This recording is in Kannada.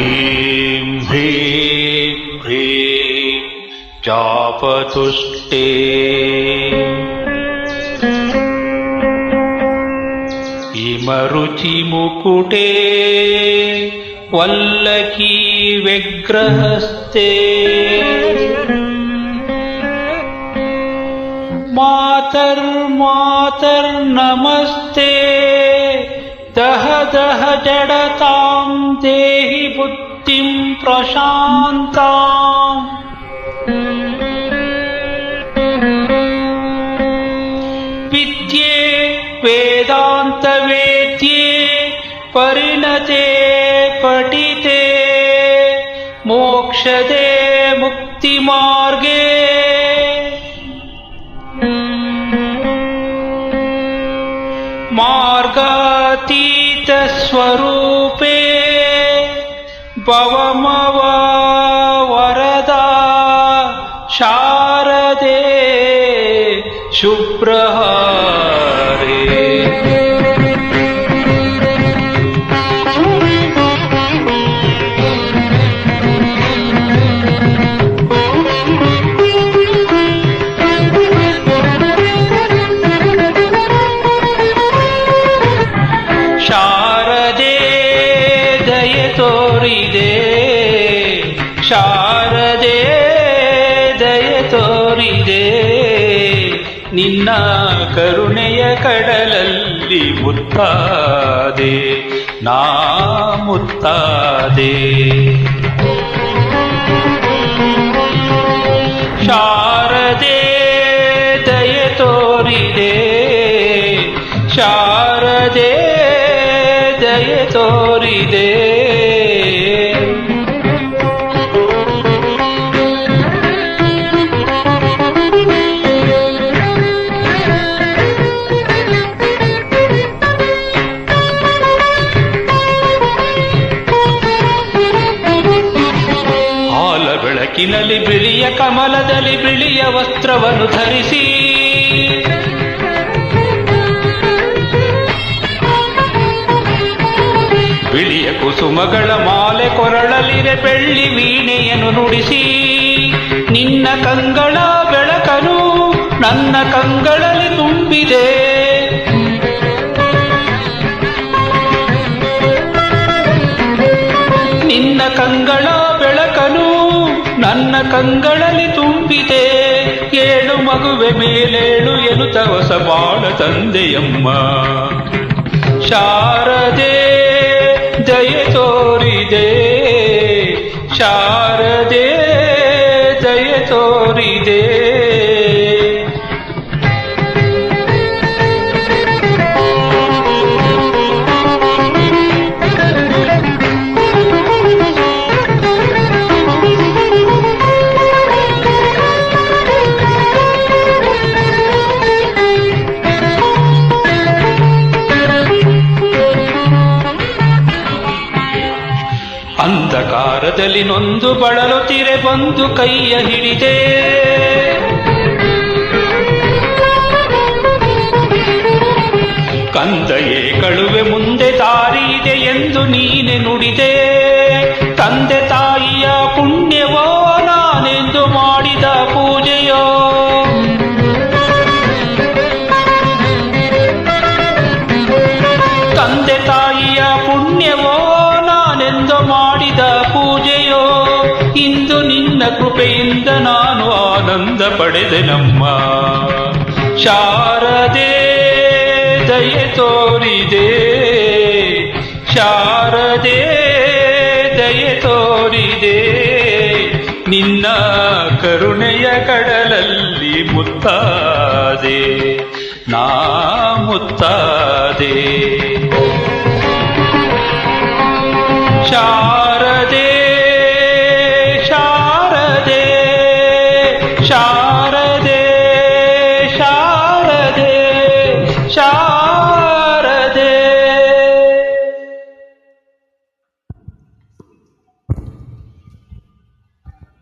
ह्रीं ह्रीं ह्रीं चापतुष्टे इमरुचि मुकुटे वल्लकी विग्रहस्ते मातर्नमस्ते दह दह जडतां देहि बुद्धिं प्रशान्ताम् विद्ये वेदान्तवेद्ये परिणते पठिते मोक्षदे मुक्तिमार्गे मार्गातीत स्वरूपे भवमव वरदा शारदे शुभ्रहारे ಶಾರದೆ ದಯೆ ತೋರಿದೆ ಶಾರದೆ ದಯೆ ತೋರಿದೆ ನಿನ್ನ ಕರುಣೆಯ ಕಡಲಲ್ಲಿ ಮುತ್ತಾದೆ ನಾ ಮುತ್ತಾದೆ ಶಾರದೆ ದಯೆ ತೋರಿದೆ ಶಾರದೆ ದಯೆ ತೋರಿದೆ ಹಾಲ ಬೆಳಕಿನಲ್ಲಿ ಬಿಳಿಯ ಕಮಲದಲ್ಲಿ ಬಿಳಿಯ ವಸ್ತ್ರವನ್ನು ಧರಿಸಿ ಬಿಳಿಯ ಕುಸುಮಗಳ ಮಾಲೆ ಕೊರಳಲಿರೆ ಬೆಳ್ಳಿ ವೀಣೆಯನ್ನು ನುಡಿಸಿ ನಿನ್ನ ಕಂಗಳ ಬೆಳಕನು ನನ್ನ ಕಂಗಳಲ್ಲಿ ತುಂಬಿದೆ ನಿನ್ನ ಕಂಗಳ ಬೆಳಕನು ನನ್ನ ಕಂಗಳಲ್ಲಿ ತುಂಬಿದೆ ಏಳು ಮಗುವೆ ಮೇಲೇಳು ಎನ್ನುತ್ತ ಹೊಸ ಬಾಳ ತಂದೆಯಮ್ಮ ಶಾರದೆ ದಯೆ ತೋರಿದೆ ಶಾರದೆ ದಯೆ ತೋರಿದೆ ಅಂಧಕಾರದಲ್ಲಿ ನೊಂದು ಬಳಲುತ್ತಿರೆ ಬಂದು ಕೈಯ ಹಿಡಿದೆ ಕಂದಯೇ ಕಳುವೆ ಮುಂದೆ ದಾರಿ ಇದೆ ಎಂದು ನೀನೆ ನುಡಿದೆ ತಂದೆ ತಾಯಿಯ ಪುಣ್ಯವೋ ನಾನೆಂದು ಮಾಡಿದ ಪೂಜೆಯೋ ತಂದೆ ತಾಯಿಯ ಪುಣ್ಯವೋ ನಾನೆಂದು ಮಾಡಿದ ಪೂಜೆಯೋ ಇಂದು ನಿನ್ನ ಕೃಪೆಯಿಂದ ನಾನು ಆನಂದ ಪಡೆದೆ ನಮ್ಮ ಶಾರದೆ ದಯೆ ತೋರಿದೆ ಶಾರದೆ ದಯೆ ತೋರಿದೆ ನಿನ್ನ ಕರುಣೆಯ ಕಡಲಲ್ಲಿ ಮುತ್ತಾದೆ ನಾ ಮುತ್ತಾದೆ ಶಾರದೆ